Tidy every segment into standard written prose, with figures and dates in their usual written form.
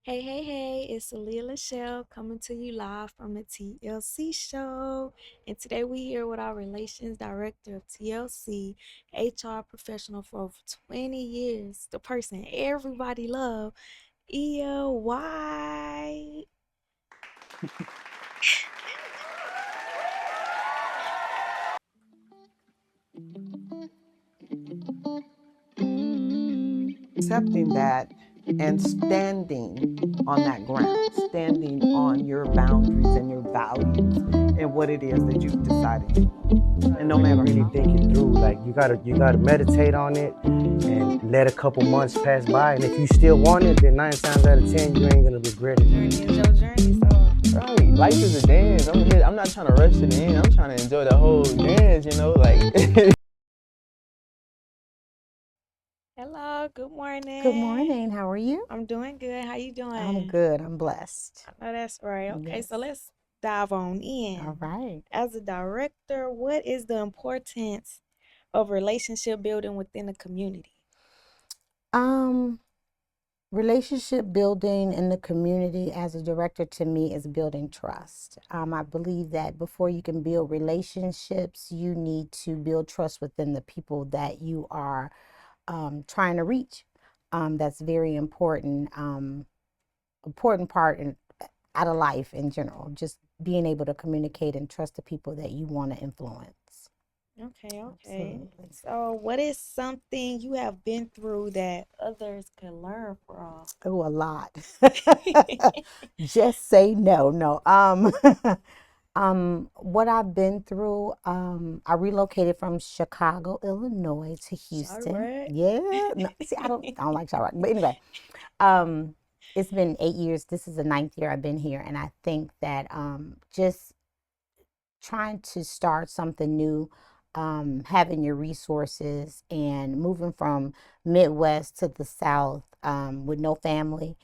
Hey, hey, hey, it's Aaliyah coming to you live from the TLC Show. And today we here with our Relations Director of TLC, HR professional for over 20 years, the person everybody love, White. Accepting that and standing on that ground, standing on your boundaries and your values and what it is that you've decided you want. And no matter Really how think it through. Like you gotta meditate on it and let a couple months pass by. And if you still want it, then 9 times out of 10 you ain't gonna regret it. Journey is your journey, so Right, life is a dance. I'm not trying to rush it in. I'm trying to enjoy the whole dance. Like hello, good Good morning. morning. How are you? I'm doing good. How you I'm doing? good. I'm blessed. I know that's right. Okay, Yes. so let's dive on All in. right. As a director, what is the importance of relationship building within the community? Um, Relationship building in the community as a director to me is building trust. I believe that before you can build relationships, you need to build trust within the people that you are trying to reach. That's very important. Important part out of life in general. Just being able to communicate and trust the people that you want to influence. Okay, okay. Absolutely. So, what is something you have been through that others can learn from? Oh, a lot. Just say no. No. What I've been through, I relocated from Chicago, Illinois to Houston. Chirac. Yeah. No, see, I don't like Chirac. But anyway, um, it's been 8 years. This is the ninth year I've been here. And I think that just trying to start something new, having your resources and moving from Midwest to the South with no family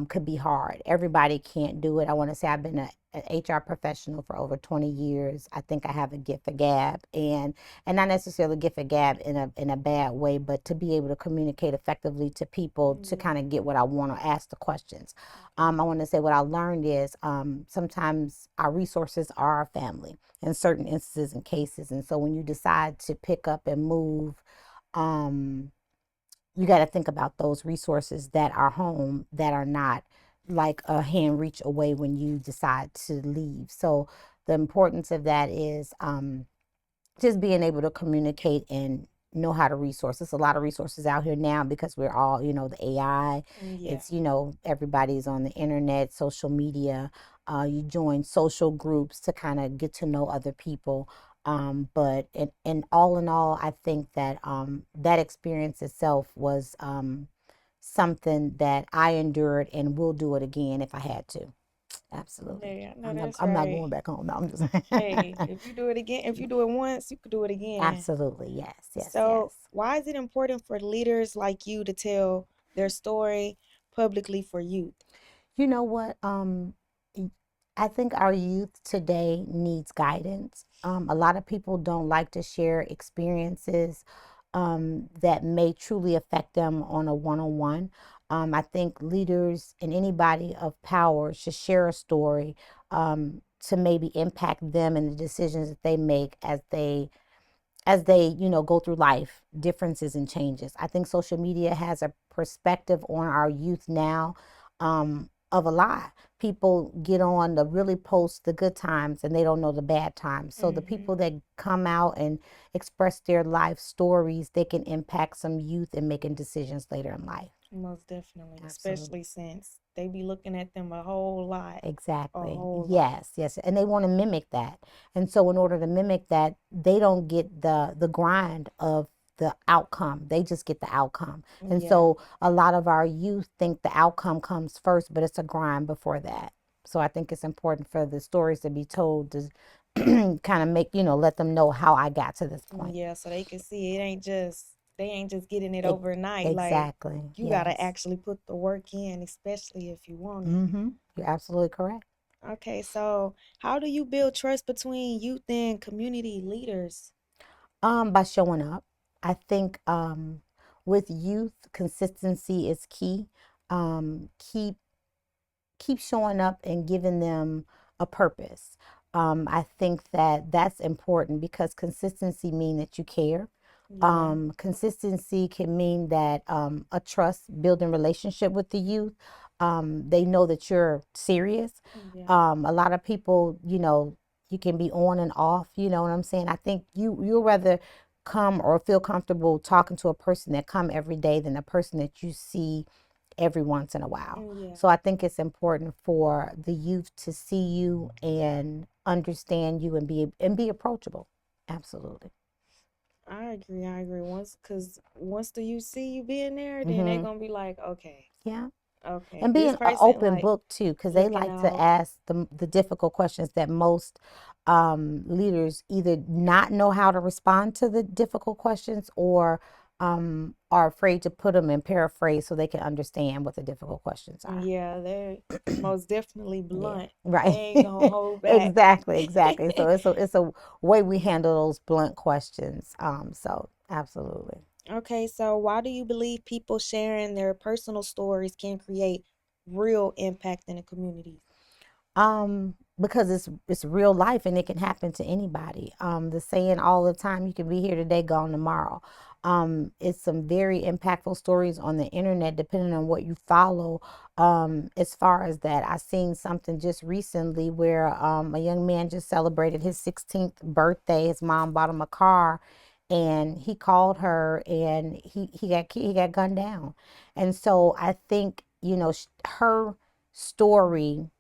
could be hard. Everybody can't do it. I want to say I've been an HR professional for over 20 years. I think I have a gift of gab and not necessarily a gift of gab in a bad way, but to be able to communicate effectively to people to Yeah. kind of get what I want to ask the questions. I want to say what I learned is sometimes our resources are our family in certain instances and cases. And so when you decide to pick up and move, um, you got to think about those resources that are home that are not like a hand reach away when you decide to leave. So the importance of that is just being able to communicate and know how to resource. There's a lot of resources out here now because we're all, the AI. Yeah. It's, everybody's on the internet, social media. You join social groups to kind of get to know other people. But in all in all, I think that that experience itself was something that I endured and will do it again if I had to. Absolutely. Yeah, no, I'm not, that's I'm not right. going back home. No, I'm just Hey, if you do it again, if you do it once, you could do it again. absolutely. Yes, yes, yes. So, why is it important for leaders like you to tell their story publicly for youth? You know what? I think our youth today needs guidance. A lot of people don't like to share experiences that may truly affect them on a one-on-one. I think leaders and anybody of power should share a story to maybe impact them and the decisions that they make as they go through life, differences and changes. I think social media has a perspective on our youth now of a lie. People get on to really post the good times and they don't know the bad times. So the Hmm. people that come out and express their life stories, they can impact some youth in making decisions later in life. Most definitely, Absolutely. especially since they be looking at them a whole lot, a Exactly. whole lot. Yes, yes. And they want to mimic that. And so in order to mimic that, they don't get the grind of the outcome. They just get the outcome. And Yeah, so a lot of our youth think the outcome comes first, but it's a grind before that. So I think it's important for the stories to be told to kind of make, let them know how I got to this point. yeah, so they can see they ain't just getting it E- overnight. Like exactly. you gotta Yes. actually put the work in, especially if you want it. Mm-hmm. You're absolutely correct. Okay, so how do you build trust between youth and community leaders? By showing up. I think with youth, consistency is key. Keep keep showing up and giving them a purpose. I think that that's important because consistency means that you care. Yeah. Consistency can mean that a trust building relationship with the youth. They know that you're serious. Yeah. A lot of people, you can be on and off. You know what I'm saying? I think you'll rather come or feel comfortable talking to a person that come every day than a person that you see every once in a while. Yeah. So I think it's important for the youth to see you and understand you and be approachable. Absolutely. I agree. I agree. Once the you see you being there, then they Hmm. gonna be like, okay, Yeah. okay, And being this an person open like book too, because they looking like to out. ask the difficult questions that most leaders either not know how to respond to the difficult questions or are afraid to put them in paraphrase so they can understand what the difficult questions are. Yeah, they're most definitely Yeah, blunt. They right. ain't gonna hold back. Exactly, exactly. So it's a way we handle those blunt questions. So absolutely. Okay, so why do you believe people sharing their personal stories can create real impact in the community? Because it's real life and it can happen to anybody. The saying all the time, you can be here today, gone tomorrow. It's some very impactful stories on the internet, depending on what you follow. As far as that, I seen something just recently where a young man just celebrated his 16th birthday. His mom bought him a car, and he called her, and he got gunned down. And so I think her story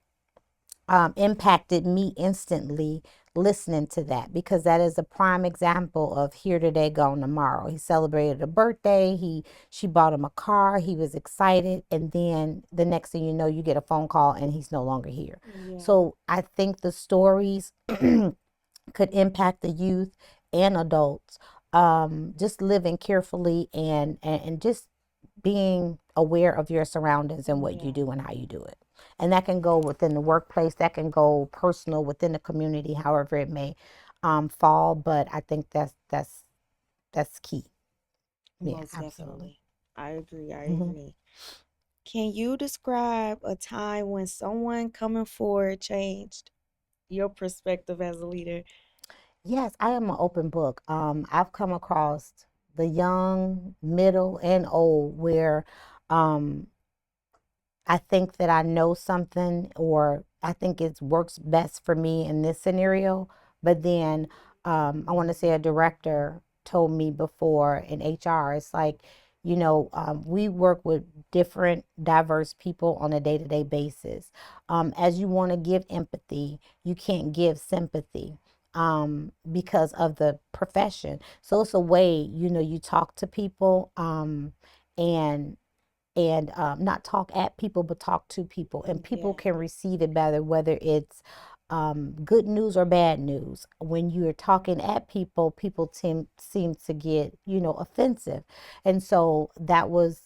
impacted me instantly listening to that because that is a prime example of here today, gone tomorrow. He celebrated a birthday. She bought him a car. He was excited, and then the next thing you know, you get a phone call and he's no longer here. Yeah, So I think the stories could impact the youth and adults. Just living carefully and just being aware of your surroundings and what you yeah, do and how you do it. And that can go within the workplace, that can go personal within the community, however it may fall. But I think that's key. Yeah, most absolutely. definitely. I agree. I Hmm. agree. Can you describe a time when someone coming forward changed your perspective as a leader? Yes, I am an open book. I've come across the young, middle, and old where um, I think that I know something or I think it works best for me in this scenario. But then I want to say a director told me before in HR, it's like, we work with different diverse people on a day-to-day basis. As you want to give empathy, you can't give sympathy because of the profession. So it's a way, you talk to people and not talk at people, but talk to people. And people Yeah, can receive it better, whether it's good news or bad news. When you're talking at people, people seem to get, offensive. And so that was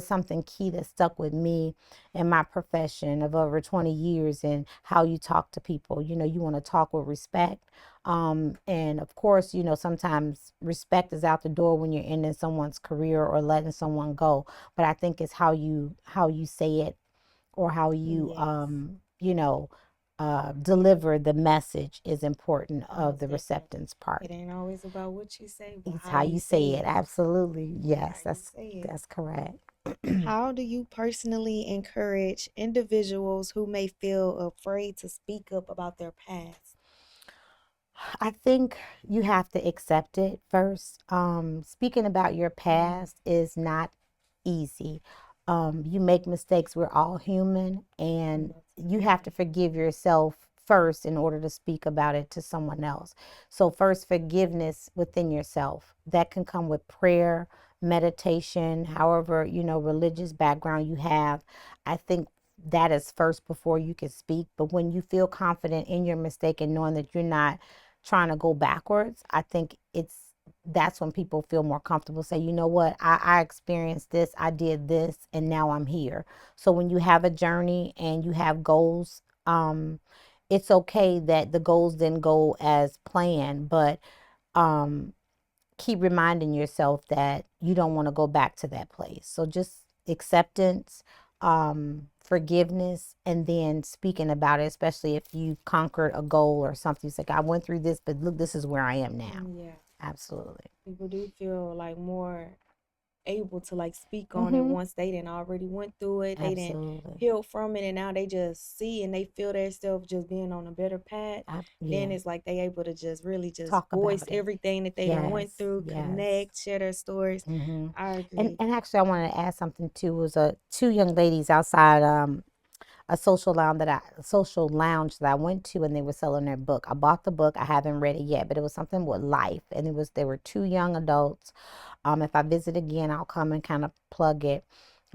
something key that stuck with me in my profession of over 20 years and how you talk to people. You want to talk with respect. And of course, sometimes respect is out the door when you're ending someone's career or letting someone go, but I think it's how you say it or how you yes, deliver the message is important of most the definitely. receptance part. It ain't always about what you say, but It's how how you you say say it. it. Absolutely. How Yes, you that's say it. that's correct. How do you personally encourage individuals who may feel afraid to speak up about their past? I think you have to accept it first. Speaking about your past is not easy. You make mistakes. We're all human, and Most you have to definitely. forgive yourself first in order to speak about it to someone else. So, first, forgiveness within yourself. That can come with prayer, meditation, however, religious background you have. I think that is first before you can speak. But when you feel confident in your mistake and knowing that you're not trying to go backwards, I think that's when people feel more comfortable. Say, you know what, I experienced this, I did this, and now I'm here. So when you have a journey and you have goals, it's okay that the goals didn't go as planned, but um, keep reminding yourself that you don't want to go back to that place. So just acceptance, forgiveness, and then speaking about it, especially if you've conquered a goal or something. It's like, I went through this, but look, this is where I am now. Yeah. Absolutely. People do feel like more able to like speak on it once they didn't already went through it. They didn't Absolutely. heal from it, and now they just see and they feel themselves just being on a better path. Then Yeah. it's like they able to just really just Talk voice about it. everything that they done went Yes. through, Yes. connect, share their stories. Mm-hmm. I agree. And actually, I wanted to add something too. It was two young ladies outside a social lounge that I went to, and they were selling their book. I bought the book. I haven't read it yet, but it was something with life, and they were two young adults. If I visit again, I'll come and kind of plug it.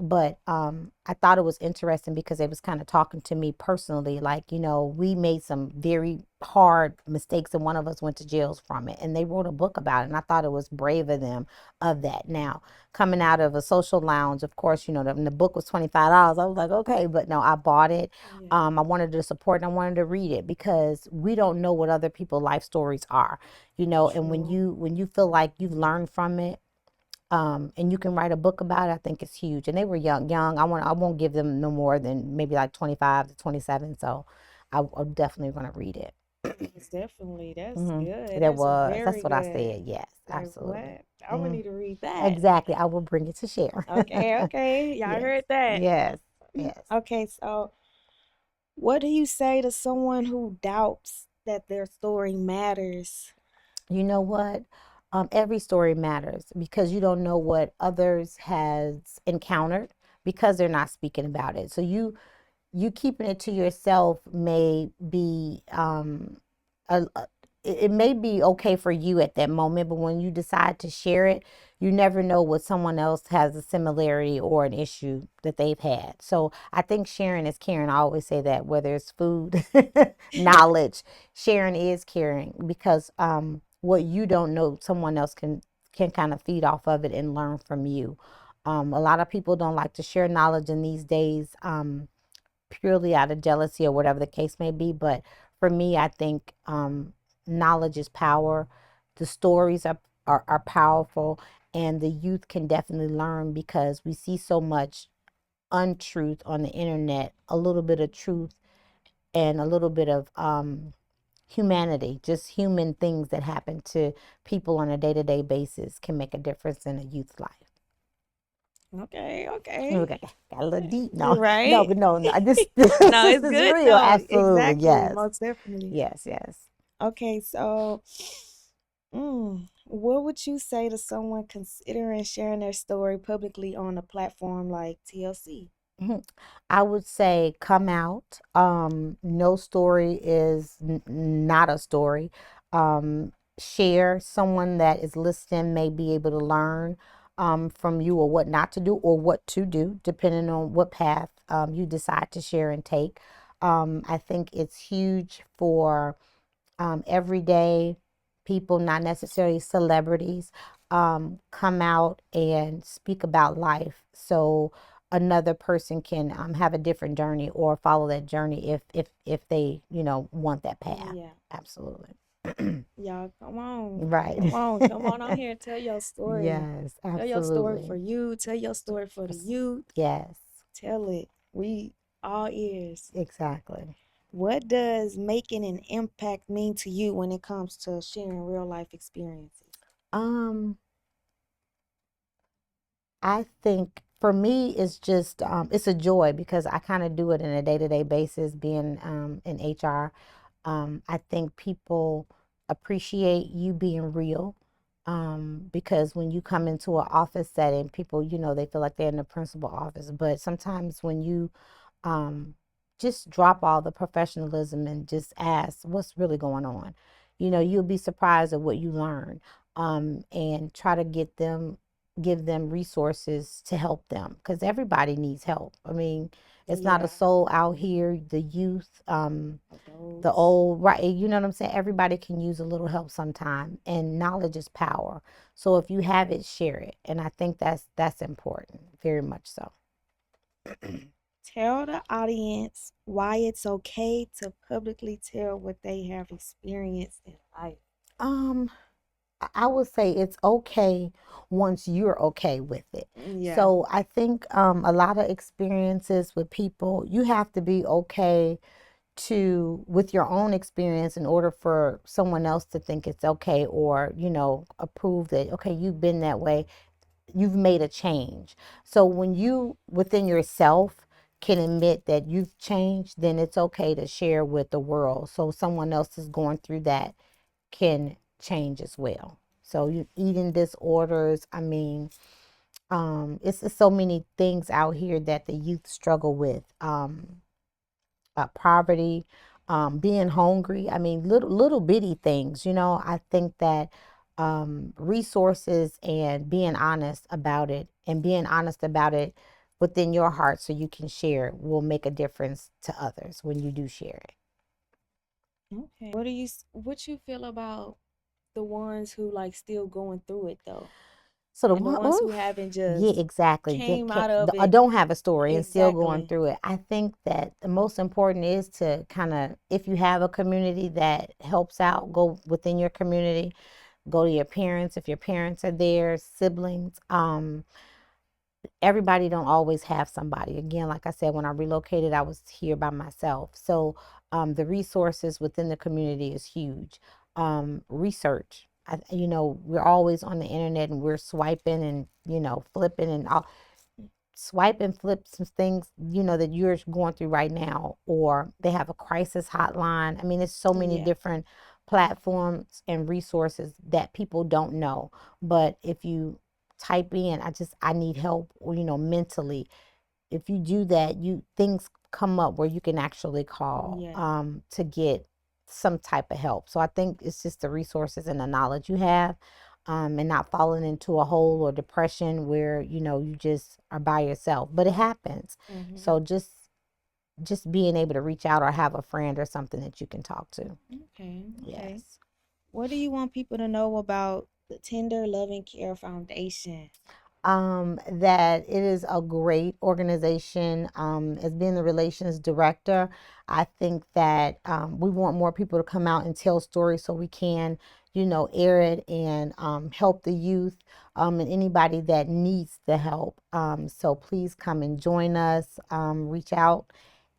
But I thought it was interesting because it was kind of talking to me personally. Like, we made some very hard mistakes, and one of us went to jail from it. And they wrote a book about it. And I thought it was brave of them of that. Now, coming out of a social lounge, of course, the book was $25. I was like, okay, but no, I bought it. I wanted to support and I wanted to read it because we don't know what other people's life stories are, and when you feel like you've learned from it, and you can write a book about it, I think it's huge. And they were young. I won't give them no more than maybe like 25 to 27. So I'm definitely going to read it. It's definitely that's Mm-hmm. good. That's very what I good. said. Yes, Like absolutely. what? I'm gonna need to read that. Exactly. I will bring it to share. Okay. Y'all Yes. heard that? Yes. Yes. Okay, so what do you say to someone who doubts that their story matters? You know what? Every story matters because you don't know what others has encountered because they're not speaking about it. So you keeping it to yourself may be it may be okay for you at that moment, but when you decide to share it, you never know what someone else has a similarity or an issue that they've had. So I think sharing is caring. I always say that, whether it's food, knowledge, sharing is caring, because what you don't know, someone else can kind of feed off of it and learn from you. A lot of people don't like to share knowledge in these days, purely out of jealousy or whatever the case may be. But for me, I think knowledge is power. The stories are powerful, and the youth can definitely learn because we see so much untruth on the internet, a little bit of truth, and a little bit of humanity, just human things that happen to people on a day-to-day basis can make a difference in a youth's life. Okay. Okay, got a little deep. No, Right? but no. This No, this it's is good real. though. Absolutely, Exactly. yes, Most definitely. yes, yes. Okay, so what would you say to someone considering sharing their story publicly on a platform like TLC? Mhm. I would say come out. No story is not a story. Share. Someone that is listening may be able to learn from you, or what not to do or what to do, depending on what path you decide to share and take. I think it's huge for everyday people, not necessarily celebrities, come out and speak about life, so another person can have a different journey or follow that journey if they want that path. Yeah. Absolutely. Y'all, come on. Right. Come on out here and tell your story. Yes, Tell your story absolutely. for you. Tell your story for the youth. Yes, Tell it. We all ears. exactly. What does making an impact mean to you when it comes to sharing real life experiences? um I think for me, it's just it's a joy because I kind of do it in a day-to-day basis, being in HR. I think people appreciate you being real, because when you come into an office setting, people, they feel like they're in the principal office. But sometimes when you um, just drop all the professionalism and just ask what's really going on, you'll be surprised at what you learn, and try to give them resources to help them because everybody needs help. I mean, it's not a soul out here, the youth, the old, right? You know what I'm saying? Everybody can use a little help sometime, and knowledge is power. So if you have it, share it. And I think that's important, very much so. Tell the audience why it's okay to publicly tell what they have experienced in life. Um, I would say it's okay once you're okay with it. Yeah. So I think a lot of experiences with people, you have to be okay with your own experience in order for someone else to think it's okay, or approve that, okay, you've been that way, you've made a change. So when you within yourself can admit that you've changed, then it's okay to share with the world, so someone else is going through that can change as well. So you eating disorders, I mean, it's so many things out here that the youth struggle with. Poverty, being hungry. I mean, little bitty things. I think that resources and being honest about it, within your heart, so you can share it, will make a difference to others when you do share it. Okay. What you feel about the ones who like still going through it though? So the And the one, ones who oof, haven't yeah, just exactly. came out of it. Don't have a story and still going Exactly. through it. I think that the most important is to kind of, if you have a community that helps out, go within your community, go to your parents if your parents are there, siblings. Everybody don't always have somebody. Again, like I said, when I relocated, I was here by myself. So the resources within the community is huge. Research. We're always on the internet and we're swiping and, flipping and all. Swipe and flip some things, that you're going through right now, or they have a crisis hotline. I mean, there's so many different platforms and resources that people don't know. But if you type in, I need help, or, mentally, if you do that, things come up where you can actually call to get some type of help. So I think it's just the resources and the knowledge you have, and not falling into a hole or depression where you just are by yourself. But it happens. So just being able to reach out or have a friend or something that you can talk to. Okay. Yes. What do you want people to know about the Tender Loving Care Foundation? That it is a great organization. As being the relations director, I think that we want more people to come out and tell stories so we can, air it and help the youth, and anybody that needs the help. So please come and join us. Reach out,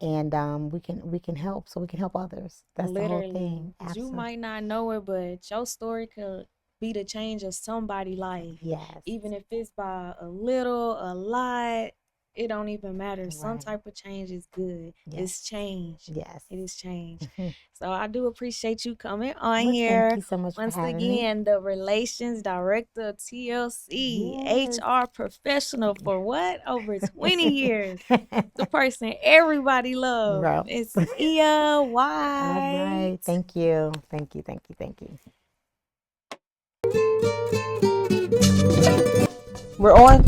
and we can help, so we can help others. That's the whole Literally, thing. 'cause you Absolutely. might not know it, but your story could be the change of somebody's life. Yes. Even if it's by a little, a lot, it don't even matter. Some Right. type of change is good. Yes. It's change. Yes. It is change. So I do appreciate you coming on Well, here. thank you so much Once for having me. again, the relations director of TLC, Yes. HR professional for what? Over 20 years. The person everybody loves. Bro. It's Aaliyah All White. right. Thank you. Thank you. Thank you. Thank you. We're on.